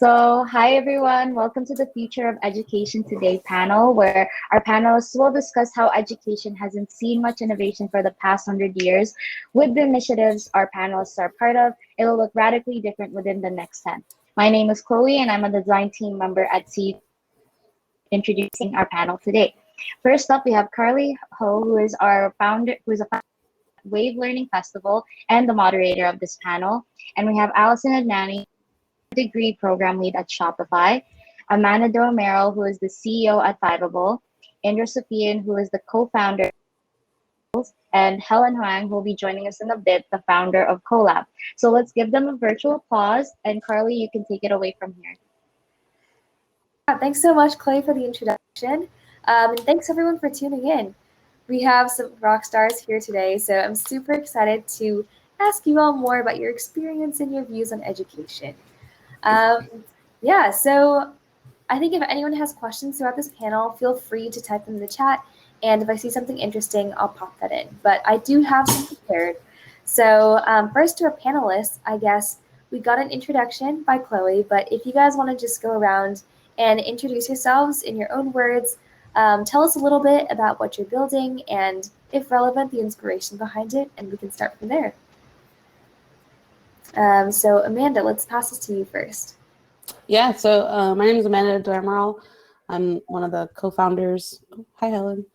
Hi everyone. Welcome to the Future of Education Today panel, where our panelists will discuss how education hasn't seen much innovation for the past 100 years. With the initiatives our panelists are part of, it will look radically different within the next 10. My name is Chloe, and I'm a design team member at C, introducing our panel today. First up, we have Carly Ho, who is our founder, who is a founder of Wave Learning Festival and the moderator of this panel. And we have Alison Adnani, degree program lead at Shopify, Amanda DoAmaral, who is the CEO at Fiveable, Indra Sofian, who is the co-founder, and Helen Huang, who will be joining us in a bit, the founder of Collab. So let's give them a virtual applause, and Carly, you can take it away from here. Thanks so much, Chloe, for the introduction, and thanks everyone for tuning in. We have some rock stars here today, so I'm super excited to ask you all more about your experience and your views on education. So I think if anyone has questions throughout this panel, feel free to type them in the chat. And if I see something interesting, I'll pop that in. But I do have some prepared. So first to our panelists, I guess we got an introduction by Chloe. But if you guys want to just go around and introduce yourselves in your own words, tell us a little bit about what you're building and, if relevant, the inspiration behind it. And we can start from there. So Amanda, let's pass this to you first. Yeah, so my name is Amanda DoAmaral. I'm one of the co-founders. Oh, hi, Helen.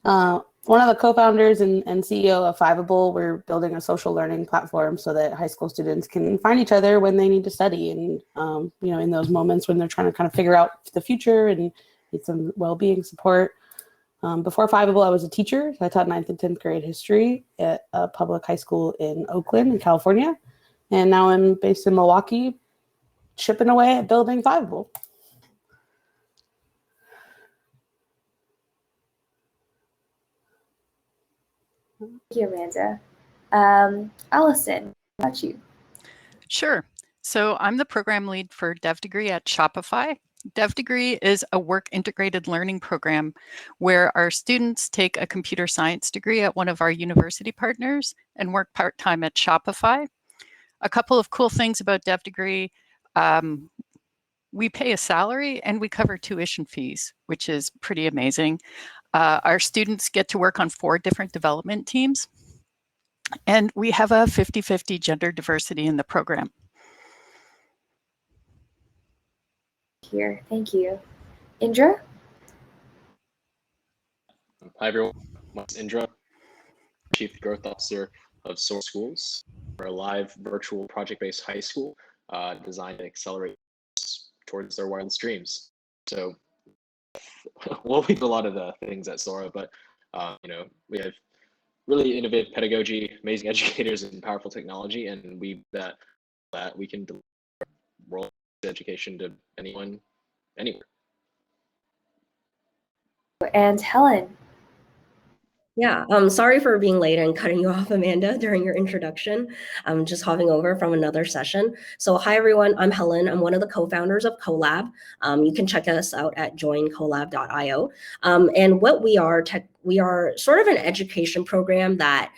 One of the co-founders and CEO of Fiveable. We're building a social learning platform so that high school students can find each other when they need to study and, in those moments when they're trying to kind of figure out the future and need some well-being support. Before Fiveable, I was a teacher. So I taught 9th and 10th grade history at a public high school in Oakland, in California. And now I'm based in Milwaukee, chipping away at building Fiveable. Thank you, Amanda. Alison, how about you? Sure. So I'm the program lead for Dev Degree at Shopify. Dev Degree is a work integrated learning program where our students take a computer science degree at one of our university partners and work part-time at Shopify. A couple of cool things about Dev Degree. We pay a salary and we cover tuition fees, which is pretty amazing. Our students get to work on 4 different development teams, and we have a 50-50 gender diversity in the program. Here, thank you. Indra? Hi everyone, my name is Indra, Chief Growth Officer of Source Schools. We're a live virtual project-based high school designed to accelerate towards their wildest dreams. So, well, we do a lot of the things at Sora, but we have really innovative pedagogy, amazing educators, and powerful technology, and that we can deliver world education to anyone, anywhere. And Helen. Yeah, sorry for being late and cutting you off, Amanda, during your introduction. I'm just hopping over from another session. So hi, everyone. I'm Helen. I'm one of the co-founders of Collab. You can check us out at joincollab.io. And what we are sort of an education program that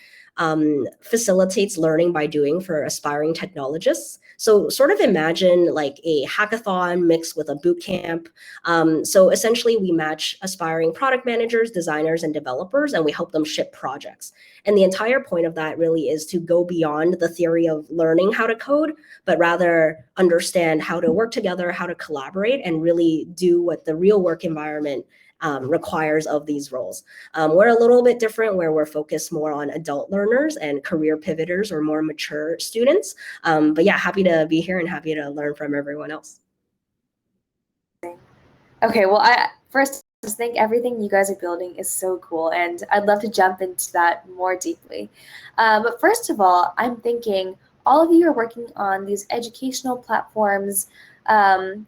facilitates learning by doing for aspiring technologists. So sort of imagine like a hackathon mixed with a boot camp. So essentially we match aspiring product managers, designers, and developers, and we help them ship projects. And the entire point of that really is to go beyond the theory of learning how to code, but rather understand how to work together, how to collaborate, and really do what the real work environment requires of these roles. We're a little bit different where we're focused more on adult learners and career pivoters or more mature students. But yeah, happy to be here and happy to learn from everyone else. Okay, well, I first just think everything you guys are building is so cool, and I'd love to jump into that more deeply. But first of all, I'm thinking all of you are working on these educational platforms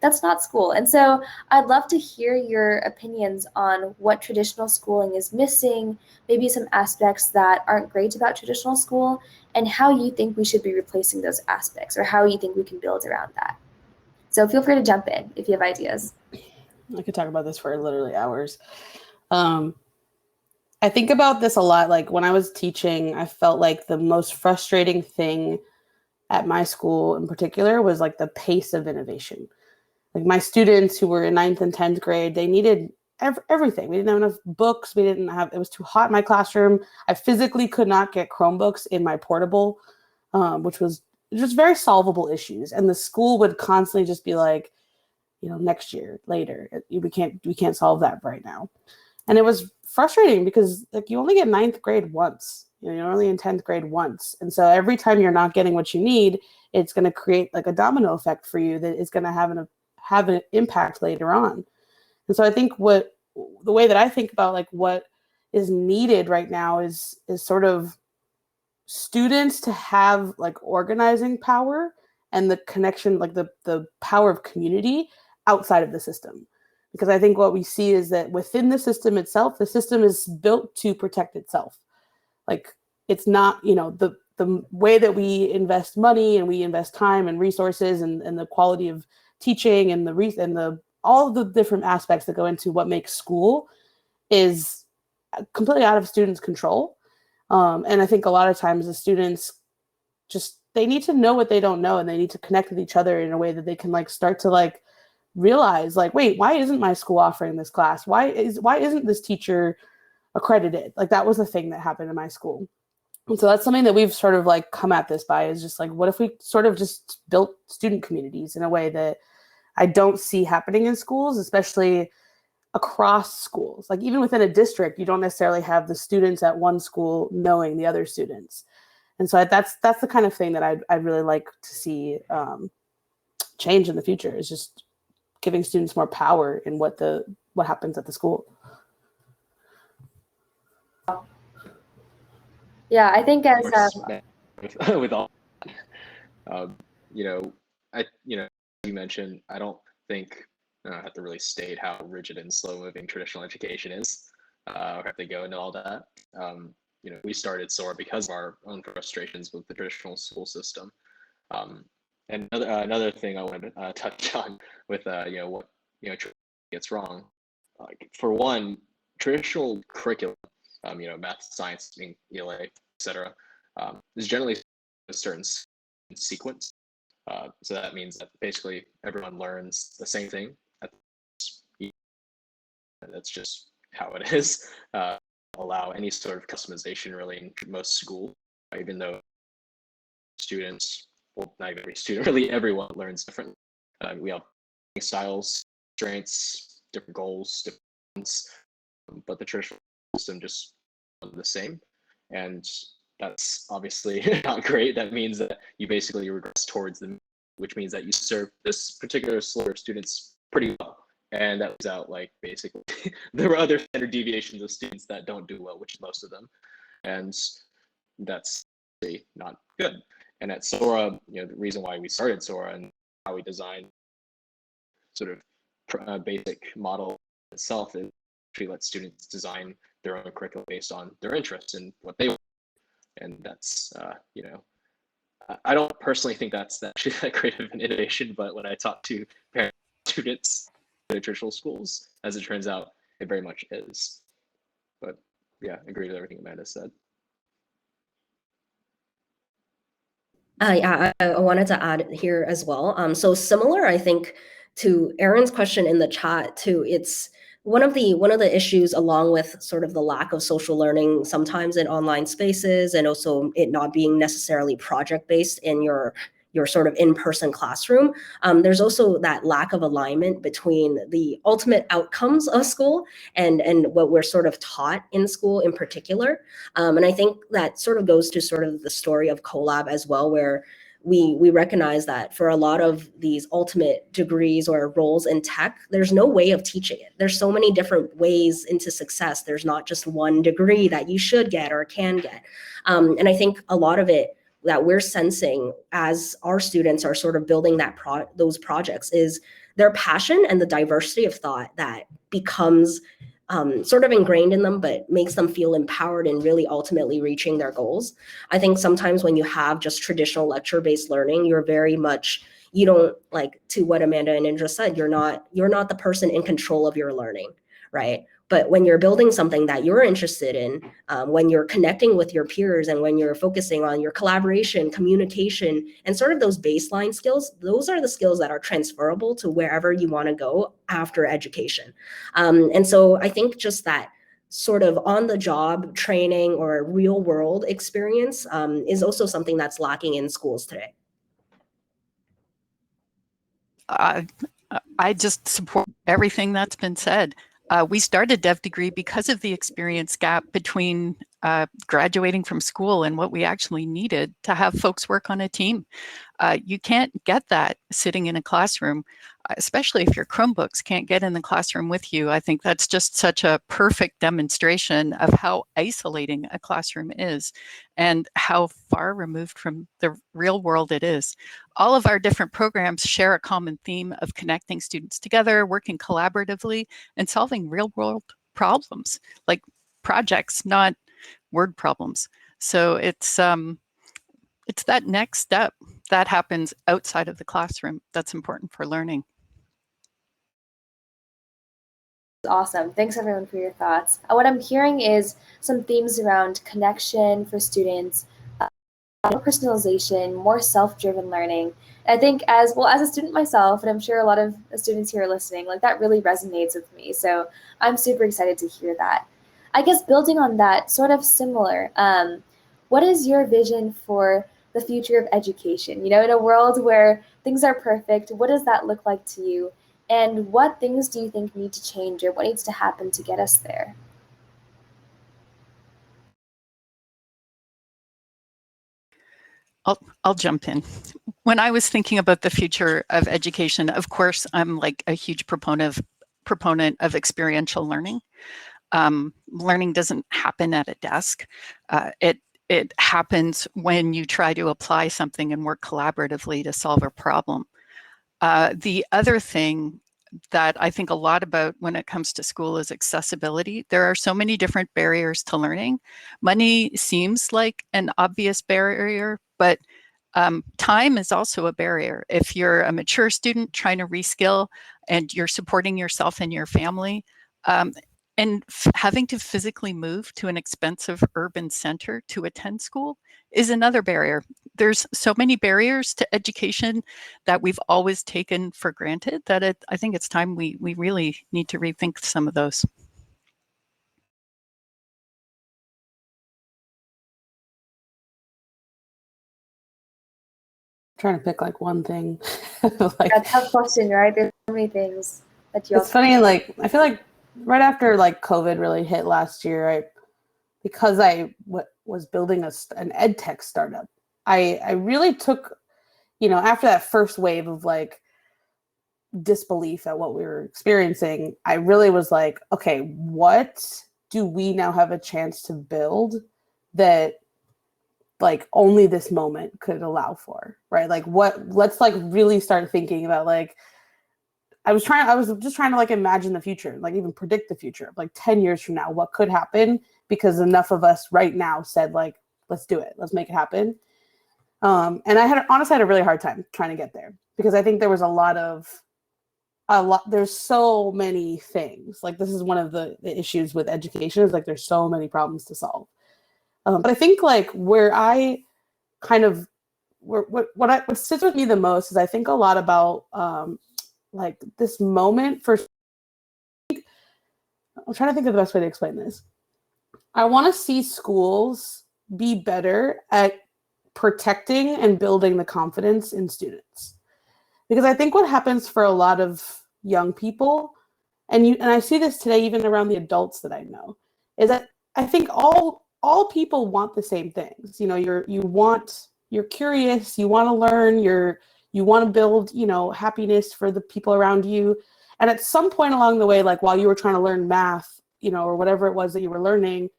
that's not school. And so I'd love to hear your opinions on what traditional schooling is missing, maybe some aspects that aren't great about traditional school, and how you think we should be replacing those aspects, or how you think we can build around that. So feel free to jump in if you have ideas. I could talk about this for literally hours. I think about this a lot. Like when I was teaching, I felt like the most frustrating thing at my school in particular was like the pace of innovation. Like my students who were in 9th and 10th grade, they needed everything. We didn't have enough books. It was too hot in my classroom. I physically could not get Chromebooks in my portable, which was just very solvable issues. And the school would constantly just be like, next year, later, we can't solve that right now. And it was frustrating because like you only get 9th grade once, you're only in 10th grade once. And so every time you're not getting what you need, it's going to create like a domino effect for you that is going to have an impact later on. And so I think the way that I think about like what is needed right now is sort of students to have like organizing power and the connection, like the power of community outside of the system. Because I think what we see is that within the system itself, the system is built to protect itself. Like it's not, the way that we invest money and we invest time and resources and the quality of teaching and all of the different aspects that go into what makes school is completely out of students' control. And I think a lot of times the students they need to know what they don't know, and they need to connect with each other in a way that they can like start to like realize like, wait, why isn't my school offering this class? Why isn't this teacher accredited? Like that was the thing that happened in my school. And so that's something that we've sort of like come at this by, is just like, what if we sort of just built student communities in a way that I don't see happening in schools, especially across schools. Like even within a district, you don't necessarily have the students at one school knowing the other students. And so that's the kind of thing that I'd really like to see change in the future, is just giving students more power in what happens at the school. Yeah, I think as with all, you mentioned, I don't think I don't have to really state how rigid and slow-moving traditional education is, or have to go into all that. We started SOAR because of our own frustrations with the traditional school system. And another thing I want to touch on with what gets wrong. Like for one, traditional curriculum, math, science, ELA, etc., is generally a certain sequence. So that means that basically everyone learns the same thing. That's just how it is. Allow any sort of customization really in most schools, even though students, well, not even every student, really everyone learns differently. We have styles, strengths, different goals, different ones, but the traditional system just the same. And that's obviously not great. That means that you basically regress towards them, which means that you serve this particular sliver of students pretty well. And that was out like basically there were other standard deviations of students that don't do well, which is most of them. And that's really not good. And at Sora, the reason why we started Sora and how we designed sort of basic model itself is to let students design their own curriculum based on their interests and what they want. And that's, I don't personally think that's actually that great of an innovation, but when I talk to parents, students, traditional schools, as it turns out, it very much is. But yeah, I agree with everything Amanda said. I wanted to add here as well. So similar, I think, to Aaron's question in the chat too. It's one of the issues, along with sort of the lack of social learning sometimes in online spaces, and also it not being necessarily project based in your sort of in-person classroom. There's also that lack of alignment between the ultimate outcomes of school and what we're sort of taught in school in particular. And I think that sort of goes to sort of the story of CoLab as well, where we recognize that for a lot of these ultimate degrees or roles in tech, there's no way of teaching it. There's so many different ways into success. There's not just one degree that you should get or can get. And I think a lot of it that we're sensing as our students are sort of building those projects is their passion and the diversity of thought that becomes sort of ingrained in them, but makes them feel empowered in really ultimately reaching their goals. I think sometimes when you have just traditional lecture-based learning, you're very much, you don't, like to what Amanda and Indra said, you're not the person in control of your learning, right? But when you're building something that you're interested in, when you're connecting with your peers and when you're focusing on your collaboration, communication, and sort of those baseline skills, those are the skills that are transferable to wherever you want to go after education. And so I think just that sort of on the job training or real world experience is also something that's lacking in schools today. I just support everything that's been said. We started Dev Degree because of the experience gap between graduating from school and what we actually needed to have folks work on a team. You can't get that sitting in a classroom, especially if your Chromebooks can't get in the classroom with you. I think that's just such a perfect demonstration of how isolating a classroom is and how far removed from the real world it is. All of our different programs share a common theme of connecting students together, working collaboratively, and solving real world problems like projects, not word problems. So it's that next step that happens outside of the classroom that's important for learning. Awesome. Thanks everyone for your thoughts. What I'm hearing is some themes around connection for students, more personalization, more self-driven learning. And I think as a student myself, and I'm sure a lot of the students here are listening, like that really resonates with me. So I'm super excited to hear that. I guess building on that, sort of similar, what is your vision for the future of education? You know, in a world where things are perfect, what does that look like to you? And what things do you think need to change or what needs to happen to get us there? I'll jump in. When I was thinking about the future of education, of course, I'm like a huge proponent of experiential learning. Learning doesn't happen at a desk. It happens when you try to apply something and work collaboratively to solve a problem. The other thing that I think a lot about when it comes to school is accessibility. There are so many different barriers to learning. Money seems like an obvious barrier, but time is also a barrier. If you're a mature student trying to reskill and you're supporting yourself and your family, and having to physically move to an expensive urban center to attend school is another barrier. There's so many barriers to education that we've always taken for granted that I think it's time we really need to rethink some of those. Trying to pick like one thing. Like, that's a tough question, right? There's so many things that you. It's funny, like I feel like right after like COVID really hit last year, because I was building an ed tech startup, I really took, after that first wave of like disbelief at what we were experiencing, I really was like, okay, what do we now have a chance to build that like only this moment could allow for, right? Like let's like really start thinking about like, I was just trying to like imagine the future, like even predict the future, like 10 years from now, what could happen, because enough of us right now said like, let's do it, let's make it happen. And I honestly had a really hard time trying to get there, because I think there was there's so many things. Like this is one of the issues with education, is like there's so many problems to solve. But I think like where I kind of, what sits with me the most is I think a lot about like this moment for, I'm trying to think of the best way to explain this. I want to see schools be better at protecting and building the confidence in students. Because I think what happens for a lot of young people, and I see this today even around the adults that I know, is that I think all people want the same things. You're curious, you want to learn, you want to build, happiness for the people around you. And at some point along the way, like while you were trying to learn math, or whatever it was that you were learning,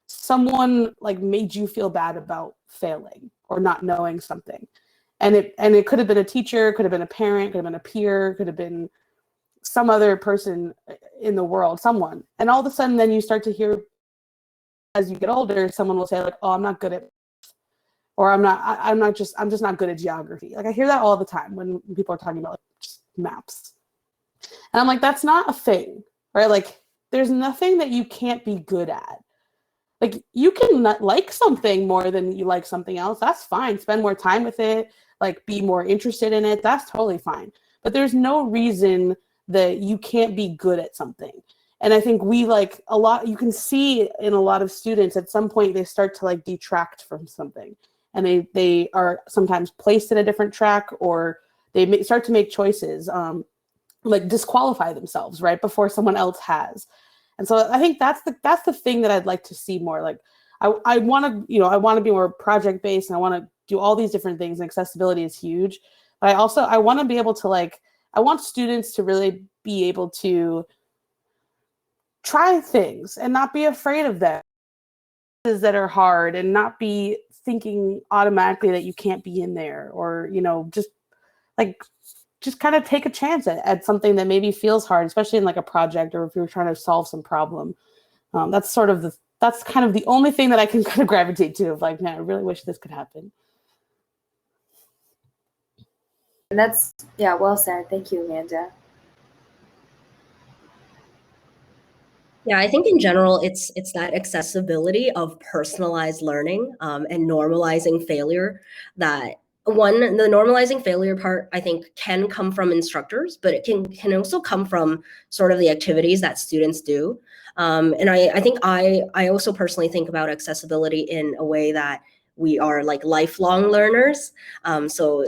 someone like made you feel bad about failing or not knowing something. And it could have been a teacher, could have been a parent, could have been a peer, could have been some other person in the world, someone. And all of a sudden then you start to hear, as you get older, someone will say like, oh, I'm not good at, or I'm just not good at geography. Like I hear that all the time when people are talking about like just maps. And I'm like, that's not a thing, right? Like there's nothing that you can't be good at. Like, you can not like something more than you like something else. That's fine. Spend more time with it, like be more interested in it. That's totally fine. But there's no reason that you can't be good at something. And I think we like a lot, you can see in a lot of students at some point they start to like detract from something, and they are sometimes placed in a different track, or they start to make choices, like disqualify themselves right before someone else has. And so I think that's the thing that I'd like to see more. Like I want to, I want to be more project based, and I want to do all these different things. And accessibility is huge, but I want to be able to I want students to really be able to try things and not be afraid of them that are hard, and not be thinking automatically that you can't be in there, or just kind of take a chance at something that maybe feels hard, especially in like a project, or if you're trying to solve some problem. That's kind of the only thing that I can kind of gravitate to, of like, man, I really wish this could happen. And that's, yeah, well said. Thank you, Amanda. Yeah, I think in general, it's that accessibility of personalized learning, and normalizing failure. That the normalizing failure part, I think, can come from instructors, but it can also come from sort of the activities that students do. And I think I also personally think about accessibility in a way that we are like lifelong learners. So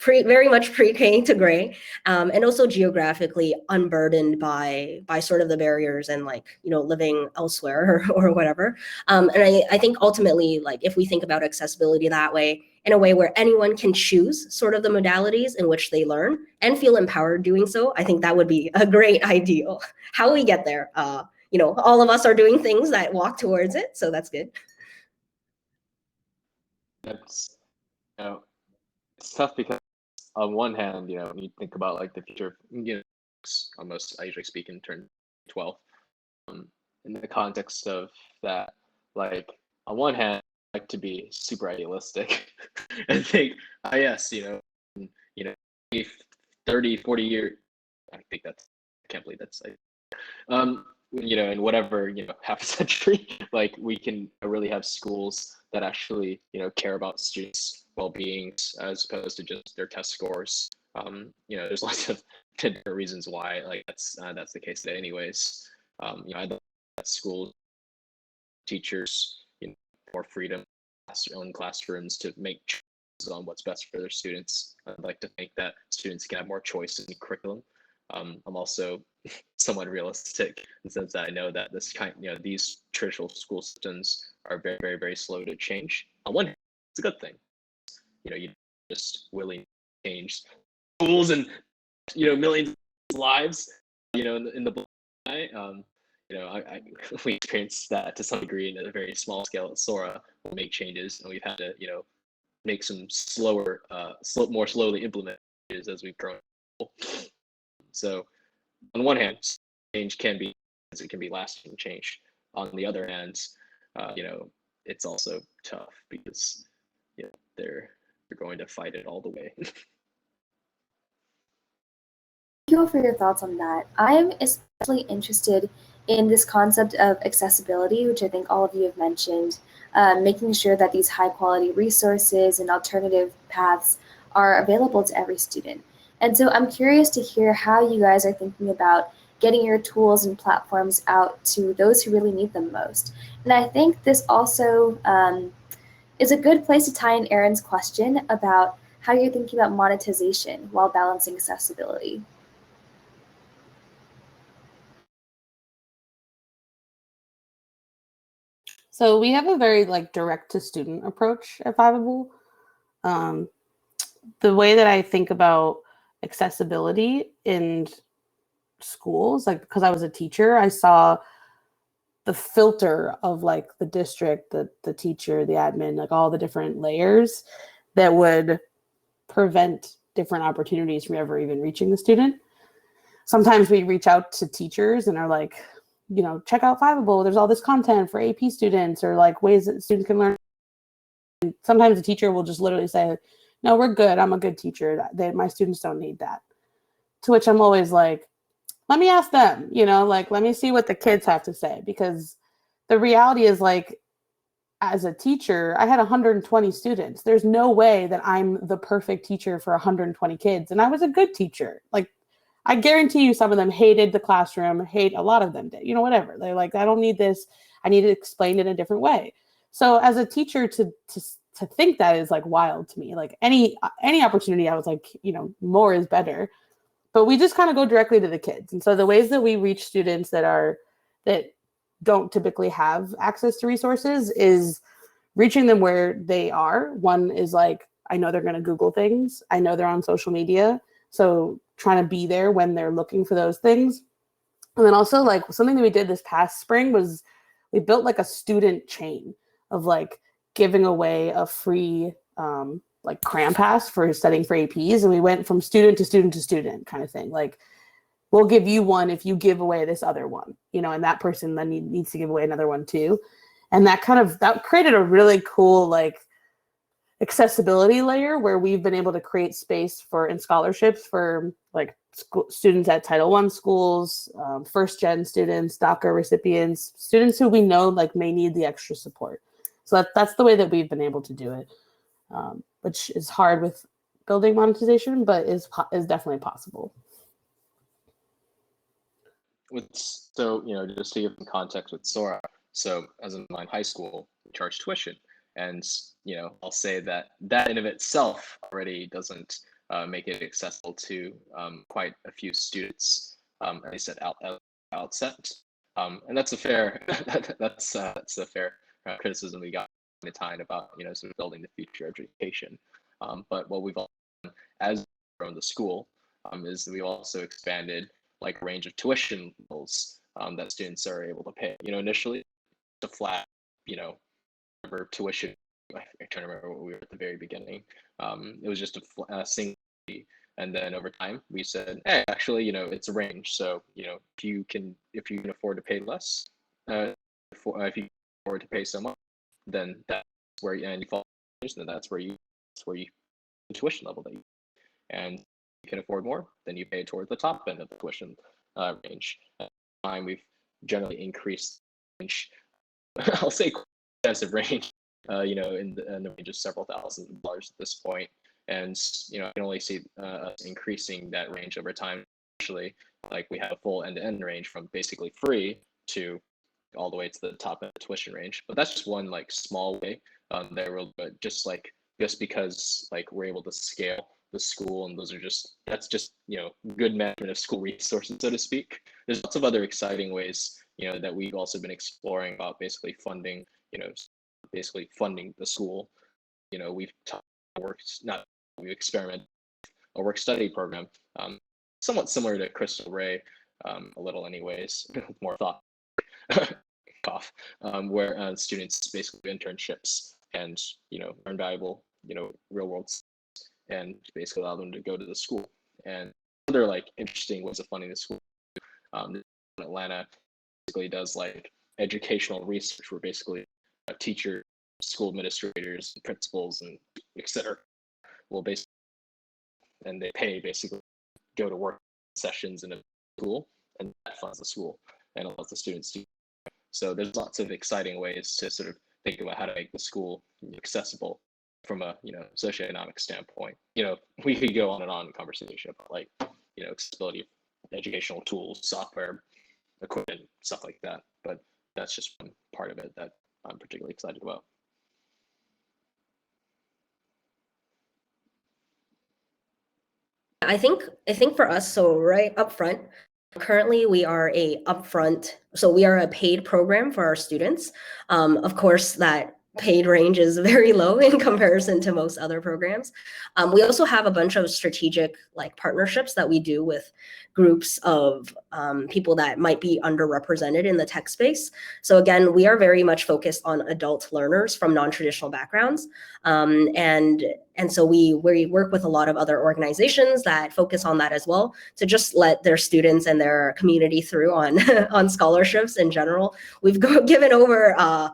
very much pre-K to gray, and also geographically unburdened by sort of the barriers and living elsewhere or whatever. And I think ultimately, like, if we think about accessibility that way, in a way where anyone can choose sort of the modalities in which they learn and feel empowered doing so, I think that would be a great ideal. How we get there, all of us are doing things that walk towards it, so that's good. That's, it's tough because on one hand, you think about like the future of, almost, I usually speak in turn 12, in the context of that, like, on one hand, I like to be super idealistic and think, oh yes, 30, 40 years, I think I can't believe that's in whatever, half a century, like, we can really have schools that actually, care about students' well-being as opposed to just their test scores. There's lots of different reasons why, like, that's the case today anyways. I'd like that schools, teachers, more freedom in classrooms to make choices on what's best for their students. I'd like to think that students can have more choice in curriculum. I'm also somewhat realistic in the sense that I know that these traditional school systems are very, very, very slow to change. On one hand, it's a good thing. You just willing to change schools and millions of lives. In the eye. We experienced that to some degree in a very small scale at Sora. We'll make changes, and we've had to make some more slowly implement changes as we've grown. So on one hand, change can be lasting change. On the other hand, it's also tough because they're going to fight it all the way. Thank you all for your thoughts on that. I'm especially interested in this concept of accessibility, which I think all of you have mentioned, making sure that these high quality resources and alternative paths are available to every student. And so I'm curious to hear how you guys are thinking about getting your tools and platforms out to those who really need them most. And I think this also is a good place to tie in Erin's question about how you're thinking about monetization while balancing accessibility. So we have a very direct to student approach at Fiveable. The way that I think about accessibility in schools, because I was a teacher, I saw the filter of the district, the teacher, the admin, all the different layers that would prevent different opportunities from ever even reaching the student. Sometimes we reach out to teachers and are like, check out Fiveable. There's all this content for AP students, or ways that students can learn. And sometimes the teacher will just literally say, no, we're good. I'm a good teacher. My students don't need that. To which I'm always like, let me ask them, like, let me see what the kids have to say, because the reality is, like, as a teacher, I had 120 students. There's no way that I'm the perfect teacher for 120 kids. And I was a good teacher. Like, I guarantee you some of them hated the classroom, a lot of them did, whatever. They're like, I don't need this. I need to explain it in a different way. So as a teacher, to think that is like wild to me. Like any opportunity, I was like, more is better. But we just kind of go directly to the kids. And so the ways that we reach students that don't typically have access to resources is reaching them where they are. One is like, I know they're going to Google things. I know they're on social media. So trying to be there when they're looking for those things. And then also, like, something that we did this past spring was we built like a student chain of like giving away a free like cram pass for studying for APs. And we went from student to student to student kind of thing. Like, we'll give you one if you give away this other one, and that person then needs to give away another one too. And that created a really cool, like, accessibility layer where we've been able to create space in scholarships for like students at Title I schools, first gen students, DACA recipients, students who we know like may need the extra support. So that's the way that we've been able to do it, which is hard with building monetization, but is definitely possible. Just to give some context with Sora. So as in my high school, we charge tuition. And, I'll say that in of itself already doesn't make it accessible to quite a few students, at least at outset. And that's a fair, that's a fair criticism we got in the time about, sort of building the future education. But what we've all done as we've grown the school is we've also expanded like range of tuition levels that students are able to pay. Initially the flat, tuition. I'm trying to remember what we were at the very beginning. It was just a single fee, and then over time we said, hey, actually, it's a range. So if you can afford to pay less, if you can afford to pay so much, then that's where you fall. Then that's where you the tuition level that you, and you can afford more, then you pay toward the top end of the tuition range. At the time, we've generally increased range. I'll say extensive range, in the range of several $1,000s at this point. And, I can only see us increasing that range over time. Actually, like we have a full end-to-end range from basically free to all the way to the top end of the tuition range. But that's just one like small way but just because like we're able to scale the school, and that's just good management of school resources, so to speak. There's lots of other exciting ways that we've also been exploring about basically funding the school. We've experimented a work study program, somewhat similar to Crystal Ray, a little anyways, with more thought. Cough, where students basically do internships and learn valuable real world, and basically allow them to go to the school. And other like interesting ways of funding the school, in Atlanta basically does like educational research, where basically teachers, school administrators, principals, and etc. will basically, and they pay basically go to work sessions in a school, and that funds the school and allows the students to. So there's lots of exciting ways to sort of think about how to make the school accessible from a socioeconomic standpoint. We could go on and on in conversation about like accessibility of educational tools, software, equipment, stuff like that. But that's just one part of it that I'm particularly excited about. I think for us, so right up front, currently we are a paid program for our students. Of course, that paid range is very low in comparison to most other programs. We also have a bunch of strategic like partnerships that we do with groups of people that might be underrepresented in the tech space. So again, we are very much focused on adult learners from non-traditional backgrounds. And so we work with a lot of other organizations that focus on that as well, to just let their students and their community through on on scholarships in general. We've given over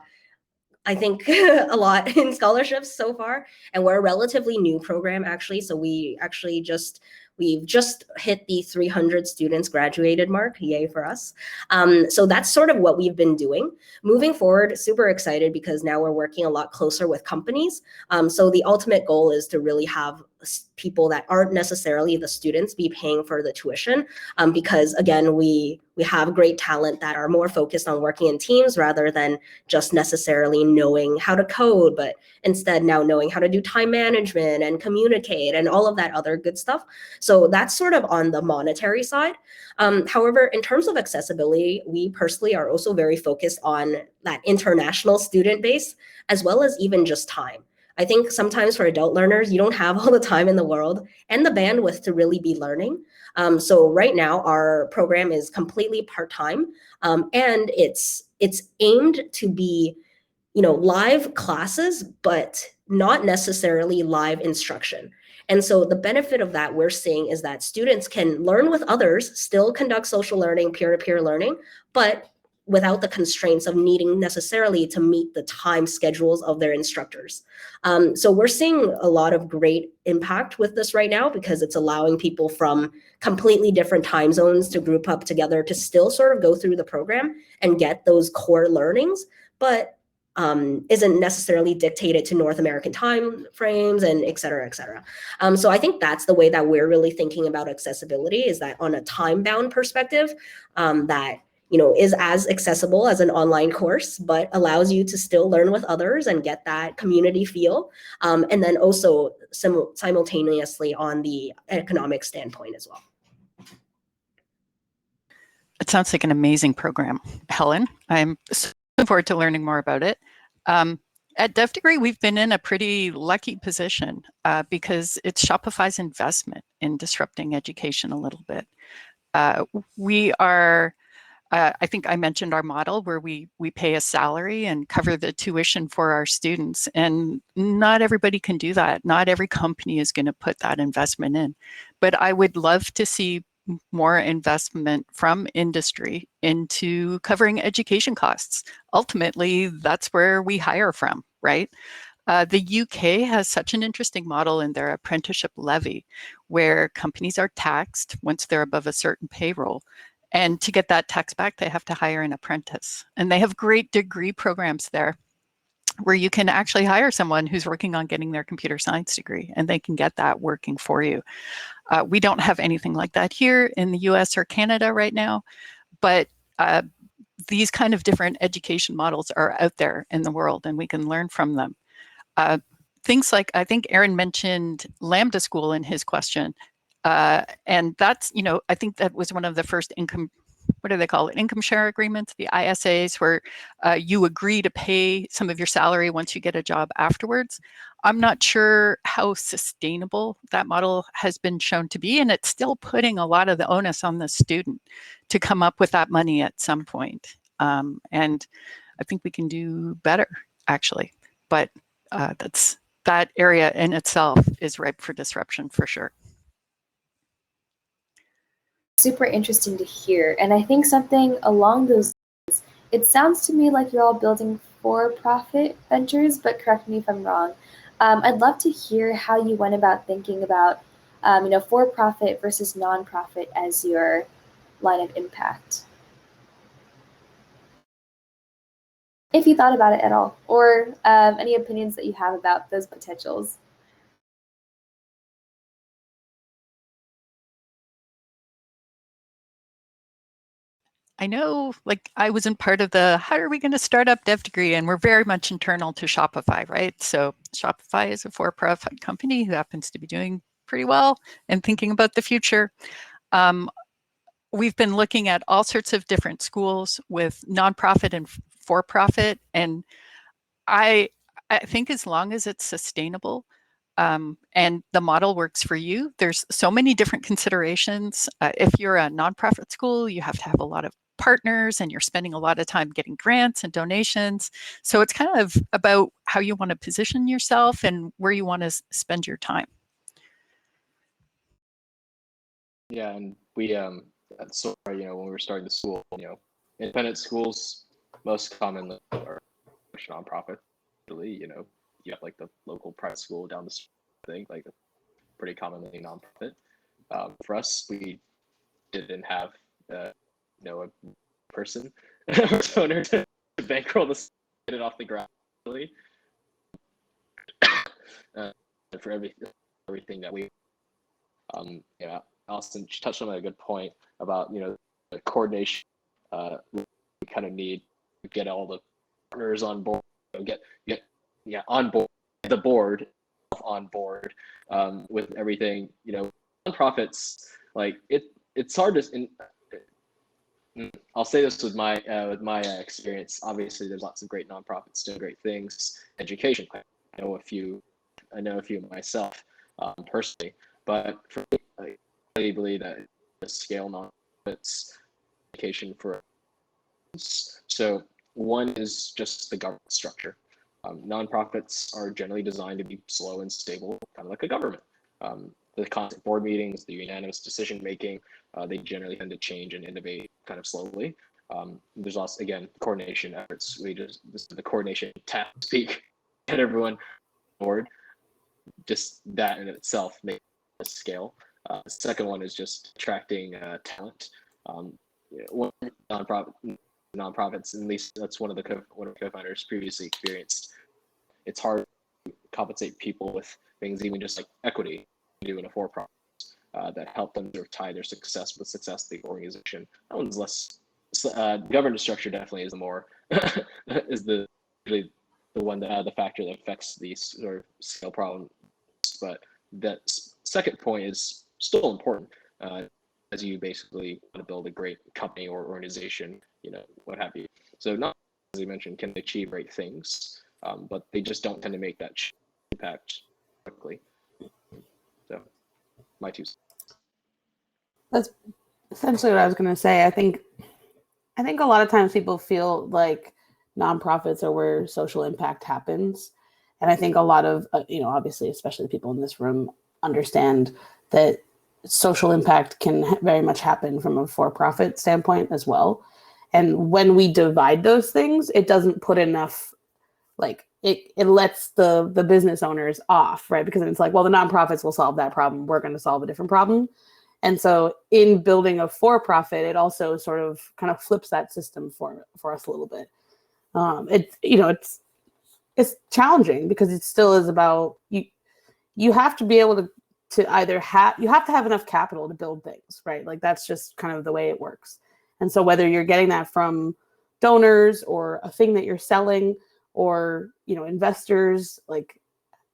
I think a lot in scholarships so far, and we're a relatively new program actually. So we we've just hit the 300 students graduated mark. Yay for us. So that's sort of what we've been doing. Moving forward, super excited because now we're working a lot closer with companies. So the ultimate goal is to really have people that aren't necessarily the students be paying for the tuition, because again, we have great talent that are more focused on working in teams rather than just necessarily knowing how to code, but instead now knowing how to do time management and communicate and all of that other good stuff. So that's sort of on the monetary side. However, in terms of accessibility, we personally are also very focused on that international student base, as well as even just time. I think sometimes for adult learners, you don't have all the time in the world and the bandwidth to really be learning. So right now, our program is completely part-time, and it's aimed to be, live classes, but not necessarily live instruction. And so the benefit of that we're seeing is that students can learn with others, still conduct social learning, peer-to-peer learning, but without the constraints of needing necessarily to meet the time schedules of their instructors. So we're seeing a lot of great impact with this right now because it's allowing people from completely different time zones to group up together to still sort of go through the program and get those core learnings, but isn't necessarily dictated to North American time frames and et cetera, et cetera. So I think that's the way that we're really thinking about accessibility, is that on a time-bound perspective, that is as accessible as an online course, but allows you to still learn with others and get that community feel. And then also simultaneously on the economic standpoint as well. It sounds like an amazing program, Helen. I'm so looking forward to learning more about it. At DevDegree, we've been in a pretty lucky position because it's Shopify's investment in disrupting education a little bit. We are, I think I mentioned our model where we pay a salary and cover the tuition for our students. And not everybody can do that. Not every company is going to put that investment in. But I would love to see more investment from industry into covering education costs. Ultimately, that's where we hire from, right? The UK has such an interesting model in their apprenticeship levy, where companies are taxed once they're above a certain payroll. And to get that tax back, they have to hire an apprentice. And they have great degree programs there where you can actually hire someone who's working on getting their computer science degree, and they can get that working for you. We don't have anything like that here in the US or Canada right now, but these kind of different education models are out there in the world, and we can learn from them. Things like, I think Aaron mentioned Lambda School in his question, and that's, I think that was one of the first income share agreements, the ISAs, where you agree to pay some of your salary once you get a job afterwards. I'm not sure how sustainable that model has been shown to be, and it's still putting a lot of the onus on the student to come up with that money at some point. And I think we can do better, actually. But that area in itself is ripe for disruption for sure. Super interesting to hear. And I think something along those lines, it sounds to me like you're all building for-profit ventures, but correct me if I'm wrong. I'd love to hear how you went about thinking about, for-profit versus nonprofit as your line of impact. If you thought about it at all, or any opinions that you have about those potentials. I know, I wasn't part of the, how are we going to start up DevDegree? And we're very much internal to Shopify, right? So Shopify is a for-profit company who happens to be doing pretty well and thinking about the future. We've been looking at all sorts of different schools with nonprofit and for-profit. And I think as long as it's sustainable, and the model works for you, there's so many different considerations. If you're a nonprofit school, you have to have a lot of partners and you're spending a lot of time getting grants and donations. So it's kind of about how you want to position yourself and where you want to spend your time. Yeah, and we so when we were starting the school, independent schools most commonly are nonprofit. You have like the local private school down the street thing, like pretty commonly nonprofit. For us, we didn't have a person owner to bankroll this, get it off the ground. Really. For everything that we, Alison touched on a good point about the coordination. We kind of need to get all the partners on board, get on board, the board on board with everything. Nonprofits, like it's hard to. I'll say this with my experience. Obviously, there's lots of great nonprofits doing great things. Education, I know a few myself personally, but for me, I really believe that the scale nonprofits education for. So one is just the government structure. Nonprofits are generally designed to be slow and stable, kind of like a government. The constant board meetings, the unanimous decision making, they generally tend to change and innovate kind of slowly. There's also, again, coordination efforts. This is the coordination tap speak, get everyone on board. Just that in itself makes a scale. The second one is just attracting talent. One nonprofits, at least that's one of the co-founders previously experienced. It's hard to compensate people with things even just like equity do in a for-profit that help them sort of tie their success with success of the organization. That one's less. Governance structure definitely is the more is the one that the factor that affects these sort of scale problems. But that second point is still important as you basically want to build a great company or organization, what have you. So not, as you mentioned, can they achieve great things, but they just don't tend to make that impact quickly. So my two cents. That's essentially what I was going to say. I think a lot of times people feel like nonprofits are where social impact happens. And I think a lot of, obviously, especially people in this room understand that social impact can very much happen from a for-profit standpoint as well. And when we divide those things, it doesn't put enough, it lets the business owners off, right? Because it's like, well, the nonprofits will solve that problem. We're going to solve a different problem. And so in building a for-profit, it also sort of kind of flips that system for us a little bit. It's challenging because it still is about you have to be able to either have enough capital to build things, right? Like that's just kind of the way it works. And so whether you're getting that from donors or a thing that you're selling or investors, like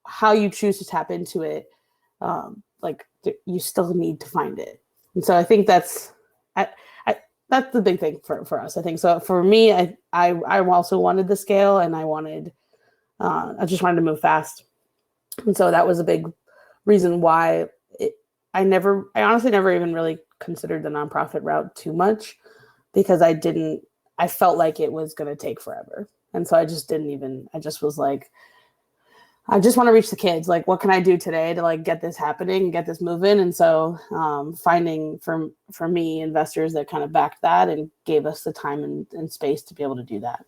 how you choose to tap into it, you still need to find it. And so I think that's the big thing for us. I think so. For me, I also wanted the scale, and I just wanted to move fast. And so that was a big reason why I honestly never even really considered the nonprofit route too much, because I felt like it was going to take forever. And so I just was like, I just want to reach the kids. Like, what can I do today to get this happening, get this moving? And so finding for me investors that kind of backed that and gave us the time and space to be able to do that.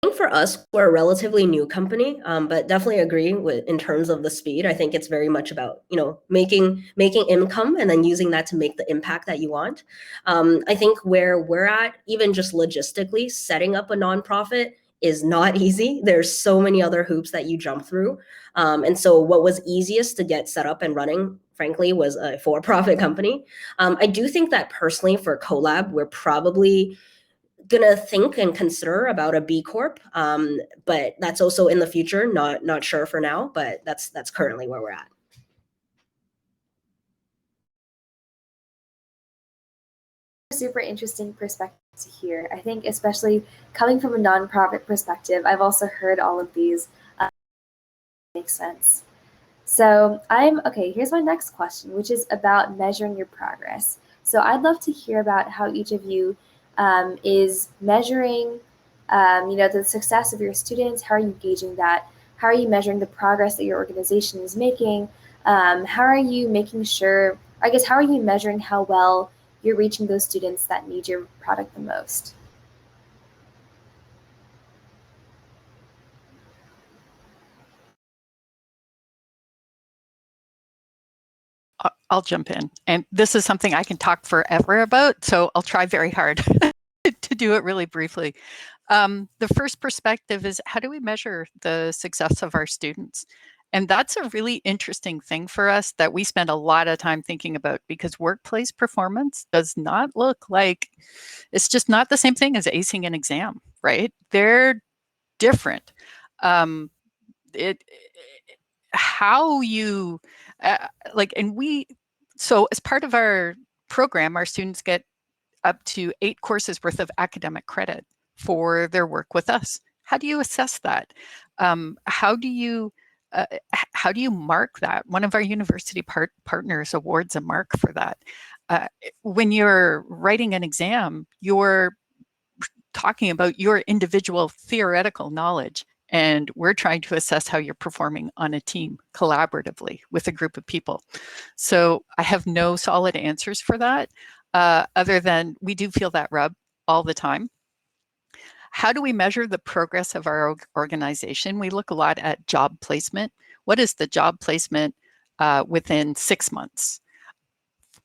I think for us, we're a relatively new company, but definitely agree with in terms of the speed. I think it's very much about making income and then using that to make the impact that you want. I think where we're at, even just logistically, setting up a nonprofit is not easy. There's so many other hoops that you jump through, and so what was easiest to get set up and running, frankly, was a for-profit company. I do think that personally for CoLab, we're probably gonna think and consider about a B Corp, but that's also in the future. Not sure for now, but that's currently where we're at. Super interesting perspective to hear. I think especially coming from a nonprofit perspective, I've also heard all of these. Makes sense. So here's my next question, which is about measuring your progress. So I'd love to hear about how each of you is measuring, the success of your students. How are you gauging that? How are you measuring the progress that your organization is making? How are you making sure, how are you measuring how well you're reaching those students that need your product the most? I'll jump in. And this is something I can talk forever about, so I'll try very hard to do it really briefly. The first perspective is, how do we measure the success of our students? And that's a really interesting thing for us that we spend a lot of time thinking about, because workplace performance does not look like, it's just not the same thing as acing an exam, right? They're different. How you so as part of our program, our students get up to 8 courses worth of academic credit for their work with us. How do you assess that? How do you mark that? One of our university partners awards a mark for that. When you're writing an exam, you're talking about your individual theoretical knowledge, and we're trying to assess how you're performing on a team collaboratively with a group of people. So I have no solid answers for that, other than we do feel that rub all the time. How do we measure the progress of our organization? We look a lot at job placement. What is the job placement within 6 months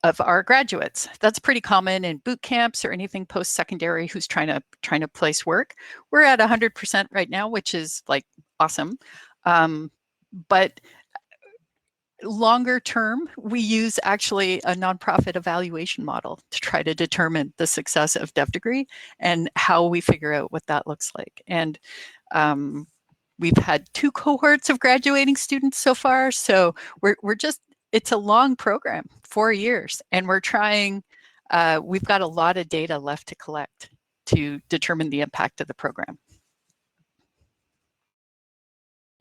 of our graduates? That's pretty common in boot camps or anything post-secondary who's trying to place work. We're at 100% right now, which is like awesome. But longer term, we use actually a nonprofit evaluation model to try to determine the success of DevDegree and how we figure out what that looks like. And we've had 2 cohorts of graduating students so far. So we're just, it's a long program, 4 years, and we're trying, we've got a lot of data left to collect to determine the impact of the program.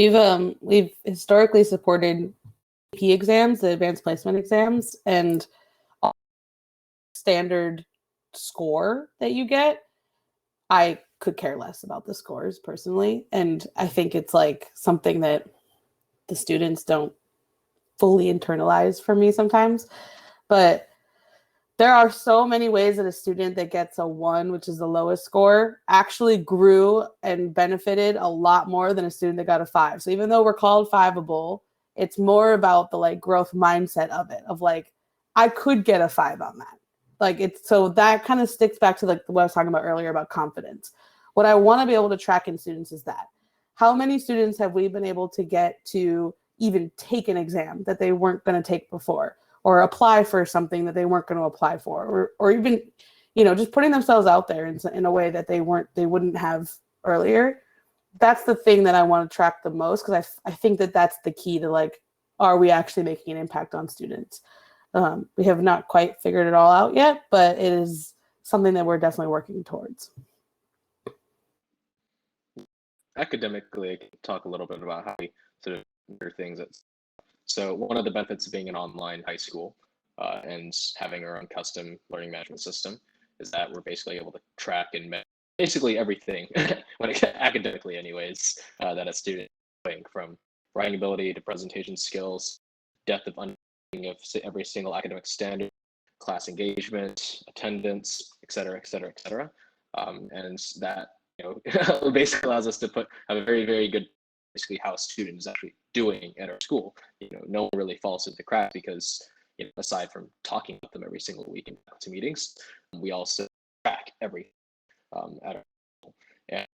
We've historically supported AP exams, the advanced placement exams, and standard score that you get. I could care less about the scores personally, and I think it's like something that the students don't fully internalize for me sometimes. But there are so many ways that a student that gets a 1, which is the lowest score, actually grew and benefited a lot more than a student that got a 5. So even though we're called fiveable, it's more about the like growth mindset of it, of like, I could get a 5 on that. Like it's, so that kind of sticks back to like what I was talking about earlier about confidence. What I want to be able to track in students is that, how many students have we been able to get to even take an exam that they weren't going to take before, or apply for something that they weren't going to apply for, or even, you know, just putting themselves out there in a way that they wouldn't have earlier. That's the thing that I want to track the most, because I think that that's the key to like, are we actually making an impact on students? We have not quite figured it all out yet, but it is something that we're definitely working towards. Academically, I can talk a little bit about how we sort of measure things. So one of the benefits of being an online high school and having our own custom learning management system is that we're basically able to track and measure basically everything, academically anyways, that a student is doing, from writing ability to presentation skills, depth of understanding of every single academic standard, class engagement, attendance, et cetera, et cetera, et cetera. And that, you know, basically allows us to have a very, very good, basically how a student is actually doing at our school. You know, no one really falls into the crack because, you know, aside from talking with them every single week in faculty meetings, we also track everything at our school. And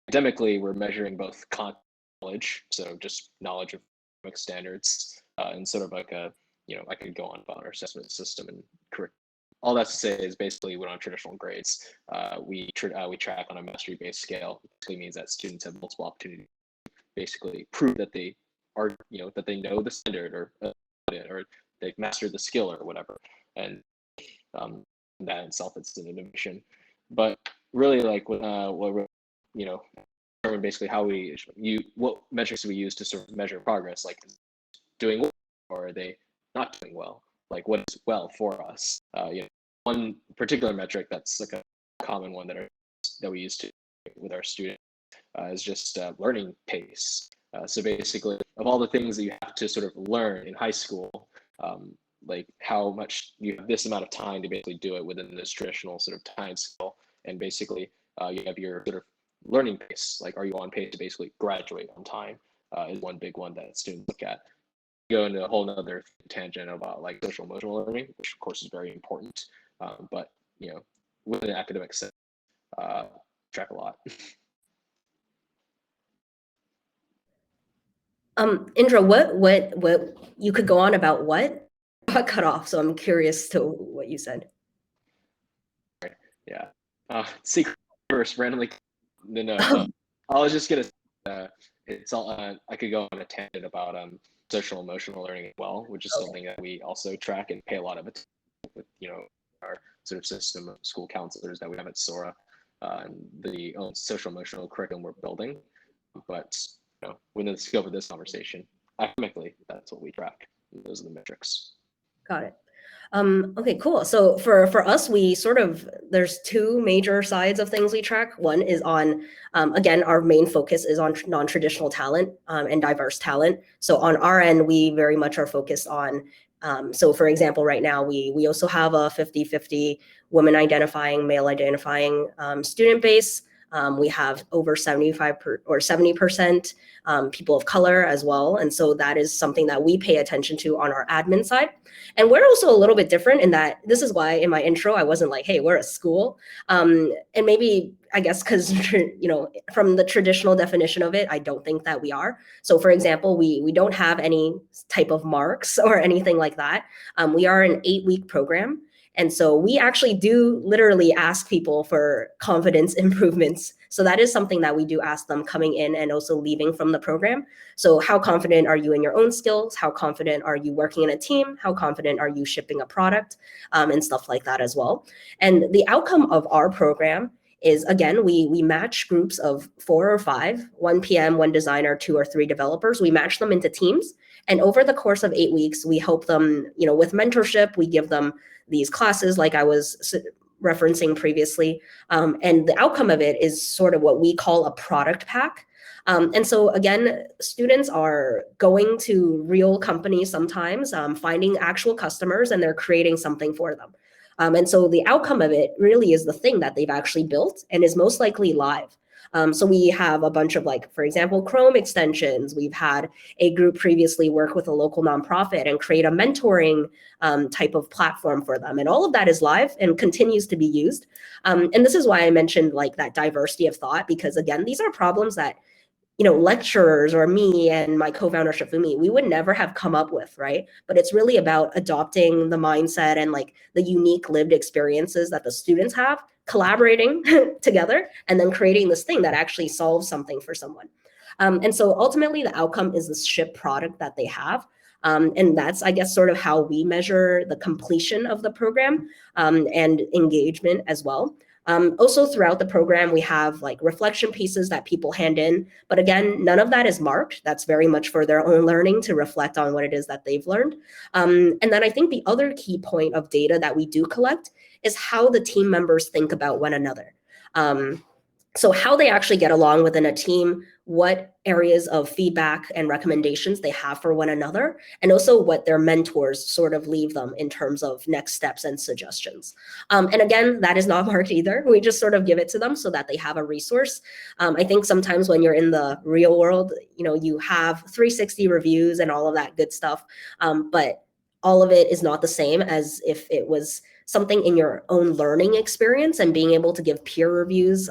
academically, we're measuring both knowledge, so just knowledge of academic standards, and sort of like a, you know, I could go on about our assessment system and curriculum. All that to say is basically we don't have traditional grades. We track on a mastery-based scale. It basically means that students have multiple opportunities to basically prove that they are, you know, that they know the standard, or they've mastered the skill or whatever. And that in itself is an innovation. But really, like what we're, you know, basically how what metrics do we use to sort of measure progress, like doing well, or are they not doing well? Like what is well for us? You know, one particular metric that's like a common one that we use to with our students is just learning pace. So basically, of all the things that you have to sort of learn in high school, like how much you have this amount of time to basically do it within this traditional sort of time scale, and basically you have your sort of learning pace. Like, are you on pace to basically graduate on time? Is one big one that students look at. go into a whole nother tangent about like social emotional learning, which of course is very important. But you know, within an academic setting, track a lot. Indra, what you could go on about what? Got cut off, so I'm curious to what you said. Yeah. Secret first, randomly. No. I was just gonna. It's all. I could go on a tangent about social emotional learning as well, which is something that we also track and pay a lot of attention with. You know, our sort of system of school counselors that we have at Sora, and the social emotional curriculum we're building. But you know, within the scope of this conversation, academically, that's what we track. Those are the metrics. Got it. Okay, cool. So for us, we sort of, there's two major sides of things we track. One is on, again, our main focus is on non-traditional talent and diverse talent. So on our end, we very much are focused on, so for example, right now, we also have a 50-50 women identifying, male identifying student base. We have over 70% people of color as well. And so that is something that we pay attention to on our admin side. And we're also a little bit different in that this is why in my intro, I wasn't like, hey, we're a school. And maybe, I guess, because, you know, from the traditional definition of it, I don't think that we are. So for example, we don't have any type of marks or anything like that. We are an 8-week program. And so we actually do literally ask people for confidence improvements. So that is something that we do ask them coming in and also leaving from the program. So how confident are you in your own skills? How confident are you working in a team? How confident are you shipping a product? And stuff like that as well. And the outcome of our program is, again, we match groups of 4 or 5, 1 PM, 1 designer, 2 or 3 developers. We match them into teams. And over the course of 8 weeks, we help them, you know, with mentorship. We give them these classes like I was referencing previously. And the outcome of it is sort of what we call a product pack. And so again, students are going to real companies sometimes, finding actual customers, and they're creating something for them. And so the outcome of it really is the thing that they've actually built and is most likely live. So we have a bunch of, like, for example, Chrome extensions. We've had a group previously work with a local nonprofit and create a mentoring type of platform for them. And all of that is live and continues to be used. And this is why I mentioned like that diversity of thought, because again, these are problems that, you know, lecturers or me and my co-founder Shafumi, we would never have come up with, right? But it's really about adopting the mindset and like the unique lived experiences that the students have, collaborating together, and then creating this thing that actually solves something for someone. And so ultimately the outcome is this shipped product that they have. And that's, I guess, sort of how we measure the completion of the program and engagement as well. Also throughout the program, we have like reflection pieces that people hand in. But again, none of that is marked. That's very much for their own learning to reflect on what it is that they've learned. And then I think the other key point of data that we do collect is how the team members think about one another. So how they actually get along within a team, what areas of feedback and recommendations they have for one another, and also what their mentors sort of leave them in terms of next steps and suggestions. And again, that is not marked either. We just sort of give it to them so that they have a resource. I think sometimes when you're in the real world, you know, you have 360 reviews and all of that good stuff, but all of it is not the same as if it was something in your own learning experience and being able to give peer reviews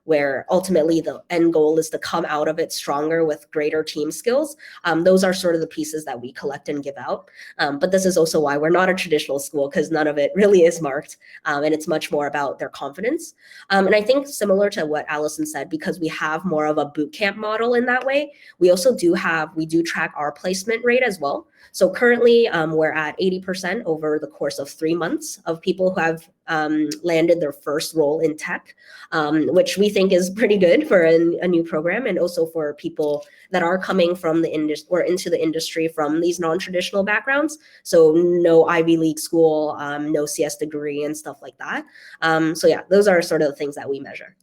where ultimately the end goal is to come out of it stronger with greater team skills. Those are sort of the pieces that we collect and give out. But this is also why we're not a traditional school, because none of it really is marked. And it's much more about their confidence. And I think similar to what Alison said, because we have more of a boot camp model in that way, we also do track our placement rate as well. So currently we're at 80% over the course of 3 months of people who have landed their first role in tech, which we think is pretty good for a new program, and also for people that are coming from the industry or into the industry from these non-traditional backgrounds. So no Ivy League school, no CS degree and stuff like that. So yeah, those are sort of the things that we measure.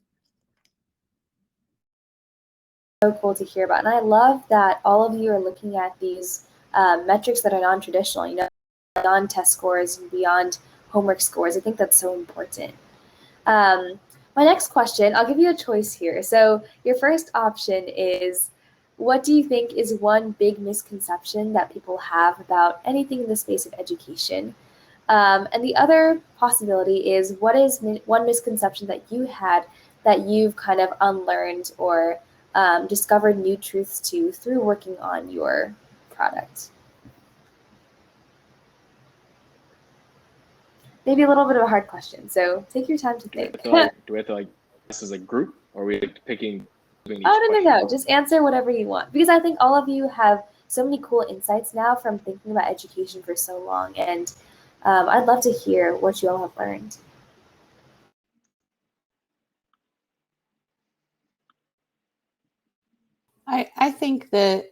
So cool to hear about. And I love that all of you are looking at these metrics that are non-traditional, you know, beyond test scores and beyond homework scores. I think that's so important. My next question, I'll give you a choice here. So your first option is what do you think is one big misconception that people have about anything in the space of education? And the other possibility is, what is one misconception that you had that you've kind of unlearned or discovered new truths to through working on your product? Maybe a little bit of a hard question, so take your time to think. Do we have to like this as a group, or are we picking? Oh, no. Just answer whatever you want, because I think all of you have so many cool insights now from thinking about education for so long, and I'd love to hear what you all have learned. I think that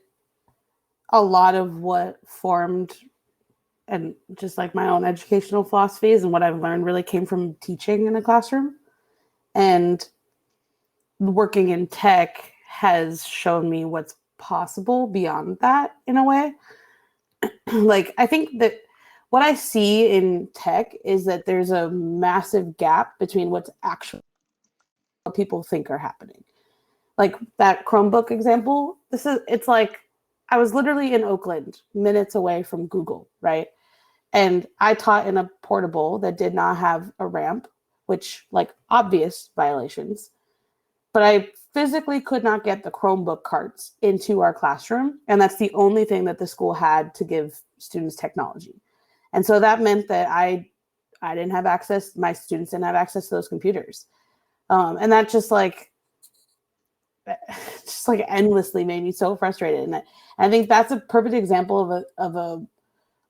a lot of what formed and just like my own educational philosophies and what I've learned really came from teaching in a classroom. And working in tech has shown me what's possible beyond that in a way. Like, I think that what I see in tech is that there's a massive gap between what's actually what people think are happening. Like that Chromebook example, it's like I was literally in Oakland, minutes away from Google, right? And I taught in a portable that did not have a ramp, which like obvious violations. But I physically could not get the Chromebook carts into our classroom. And that's the only thing that the school had to give students technology. And so that meant that I didn't have access, my students didn't have access to those computers. And that just like endlessly made me so frustrated. And I think that's a perfect example of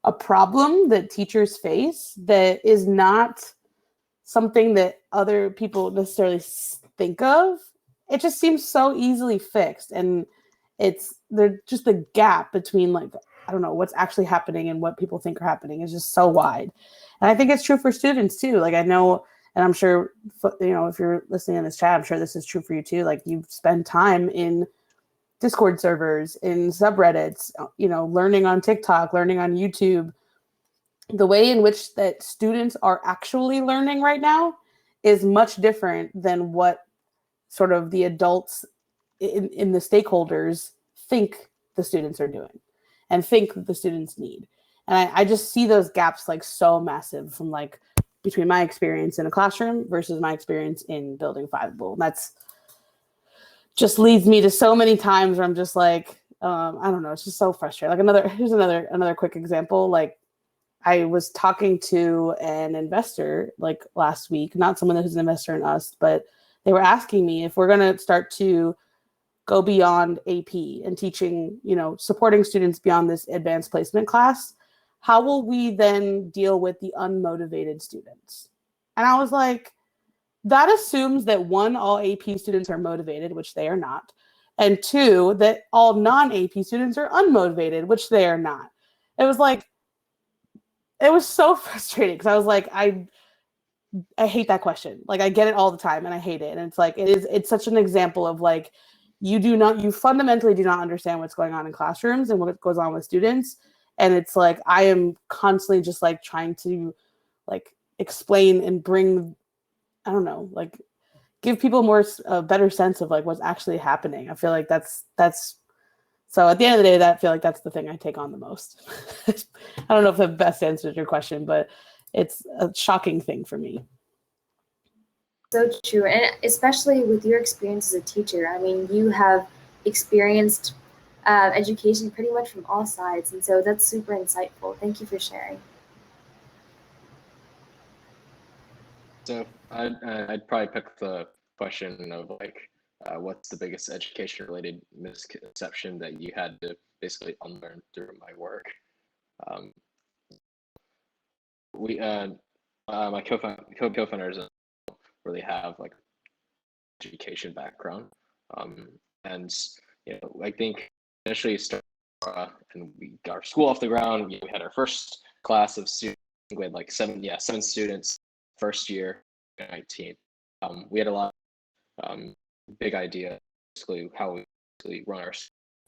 a problem that teachers face that is not something that other people necessarily think of. It just seems so easily fixed. And there's just the gap between like, I don't know, what's actually happening and what people think are happening is just so wide. And I think it's true for students too. Like I know, and I'm sure, you know, if you're listening in this chat, I'm sure this is true for you too. Like you spend time in Discord servers, in subreddits, you know, learning on TikTok, learning on YouTube. The way in which that students are actually learning right now is much different than what sort of the adults in the stakeholders think the students are doing and think that the students need. And I just see those gaps like so massive from like between my experience in a classroom versus my experience in building Fiveable. And that's just leads me to so many times where I'm just like, I don't know, it's just so frustrating. Like here's another quick example. Like I was talking to an investor like last week, not someone who's an investor in us, but they were asking me if we're going to start to go beyond AP and teaching, you know, supporting students beyond this advanced placement class, how will we then deal with the unmotivated students? And I was like, that assumes that one, all AP students are motivated, which they are not. And two, that all non-AP students are unmotivated, which they are not. It was like, it was so frustrating because I was like, I hate that question. Like I get it all the time and I hate it. And it's like, it's such an example of like, you fundamentally do not understand what's going on in classrooms and what goes on with students. And it's like, I am constantly just like trying to like explain and bring, I don't know, like give people a better sense of like what's actually happening. I feel like that's so at the end of the day, I feel like that's the thing I take on the most. I don't know if the best answered your question, but it's a shocking thing for me. So true, and especially with your experience as a teacher. I mean, you have experienced education pretty much from all sides, and so that's super insightful. Thank you for sharing. So I'd probably pick the question of like, what's the biggest education-related misconception that you had to basically unlearn through my work? My co-founders really have like education background, and you know, I think initially started and we got our school off the ground. We had our first class of students. We had like seven students first year, 19. We had a lot of big idea, basically how we basically run our,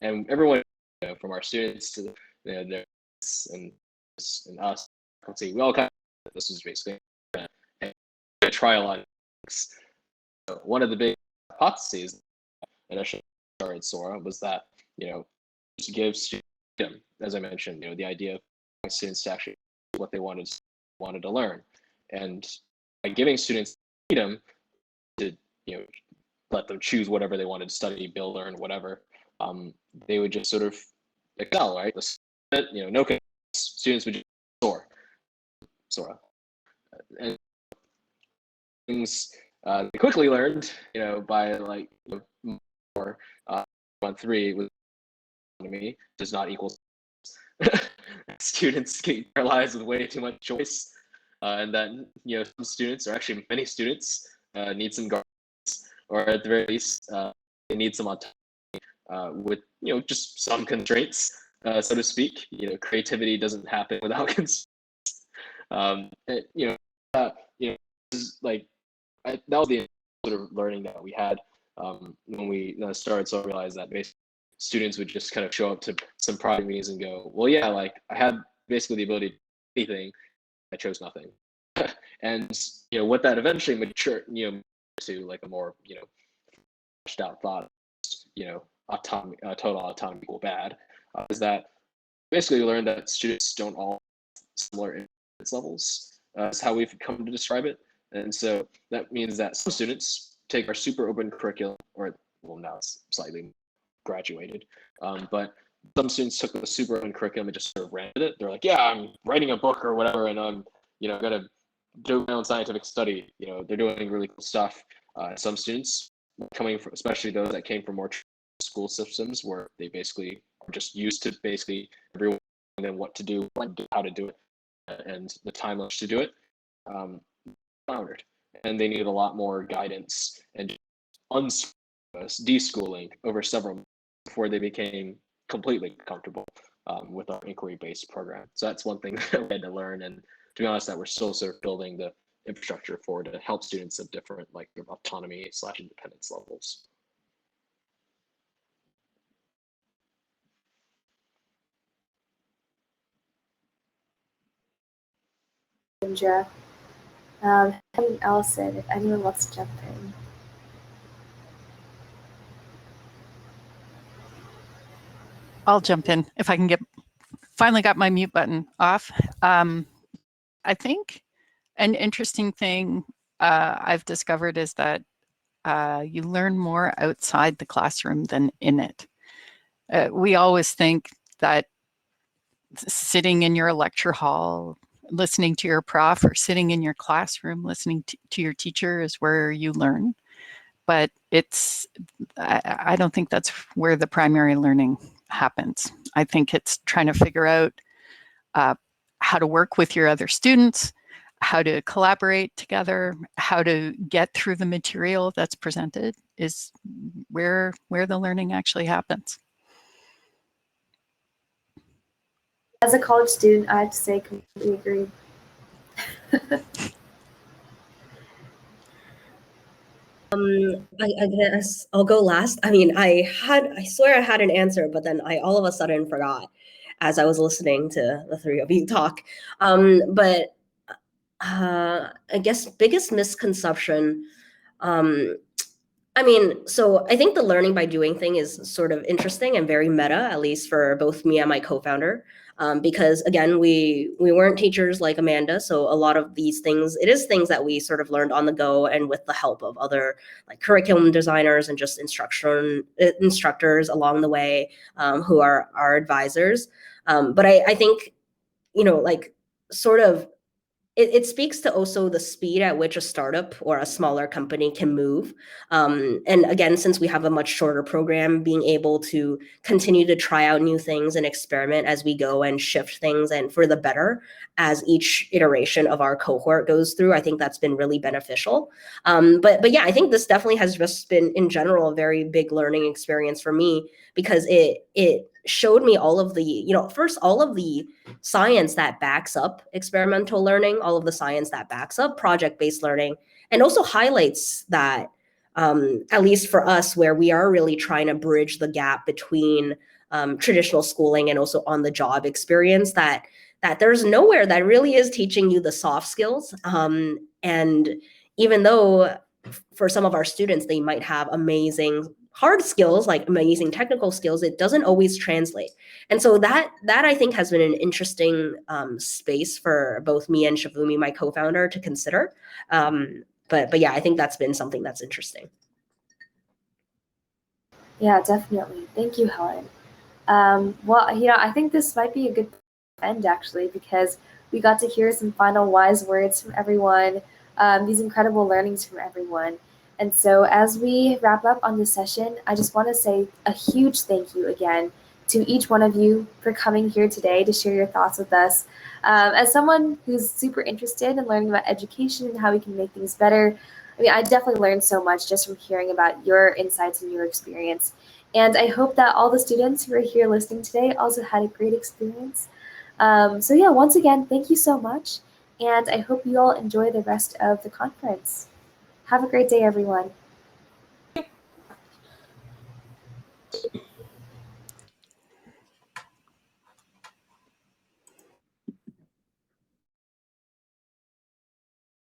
and everyone, you know, from our students to their and us, faculty, we all kind of, this was basically a try a lot of things. So one of the big hypotheses initially started Sora was that just give students freedom, as I mentioned, the idea of students to actually do what they wanted to learn. And by giving students freedom to, let them choose whatever they wanted to study, build, learn, whatever, they would just sort of excel, right? No students would just soar, sort of. And things they quickly learned, by like more 1-3 with economy does not equal students get paralyzed with way too much choice, and that some students, or actually many students, need some guidance, or at the very least, they need some autonomy with just some constraints, so to speak. Creativity doesn't happen without constraints. Like that was the sort of learning that we had when we started. So I realized that basically students would just kind of show up to some project meetings and go, well, yeah, like I had basically the ability to do anything, I chose nothing. And what that eventually matured to like a more fleshed out thought, autonomy, total autonomy equal bad, is that basically we learned that students don't all have similar intelligence levels, is how we've come to describe it. And so that means that some students take our super open curriculum, or well, now it's slightly graduated, but some students took the super open curriculum and just sort of ran with it. They're like, yeah, I'm writing a book or whatever, and I'm gonna do my own scientific study. They're doing really cool stuff. Some students coming from, especially those that came from more school systems where they basically are just used to basically everyone and what to do, how to do it, and the time to do it, floundered, and they needed a lot more guidance and deschooling over several months before they became completely comfortable with our inquiry-based program. So that's one thing that we had to learn, and to be honest, that we're still sort of building the infrastructure for to help students of different autonomy / independence levels. Indra. And Alison, if anyone wants to jump in. I'll jump in if I can finally got my mute button off. I think an interesting thing I've discovered is that you learn more outside the classroom than in it. We always think that sitting in your lecture hall, listening to your prof, or sitting in your classroom, listening to your teacher is where you learn. But I don't think that's where the primary learning happens. I think it's trying to figure out how to work with your other students, how to collaborate together, how to get through the material that's presented is where the learning actually happens. As a college student, I have to say completely agree. I guess I'll go last. I mean, I swear I had an answer, but then I all of a sudden forgot as I was listening to the three of you talk. But I guess biggest misconception. I mean, so I think the learning by doing thing is sort of interesting and very meta, at least for both me and my co-founder. Because again, we weren't teachers like Amanda, so a lot of these things, it is things that we sort of learned on the go and with the help of other like curriculum designers and just instructors along the way, who are our advisors. But I think, like sort of it speaks to also the speed at which a startup or a smaller company can move. And again, since we have a much shorter program, being able to continue to try out new things and experiment as we go and shift things and for the better as each iteration of our cohort goes through, I think that's been really beneficial. But yeah, I think this definitely has just been in general a very big learning experience for me, because it showed me all of the, first all of the science that backs up experimental learning, all of the science that backs up project-based learning, and also highlights that, at least for us, where we are really trying to bridge the gap between traditional schooling and also on-the-job experience, that there's nowhere that really is teaching you the soft skills. And even though for some of our students, they might have amazing hard skills, like amazing technical skills, it doesn't always translate. And so that I think has been an interesting space for both me and Shivumi, my co-founder, to consider. But yeah, I think that's been something that's interesting. Yeah, definitely. Thank you, Helen. Well, I think this might be a good end, actually, because we got to hear some final wise words from everyone, these incredible learnings from everyone. And so as we wrap up on this session, I just want to say a huge thank you again to each one of you for coming here today to share your thoughts with us. As someone who's super interested in learning about education and how we can make things better, I mean, I definitely learned so much just from hearing about your insights and your experience. And I hope that all the students who are here listening today also had a great experience. So yeah, once again, thank you so much. And I hope you all enjoy the rest of the conference. Have a great day, everyone.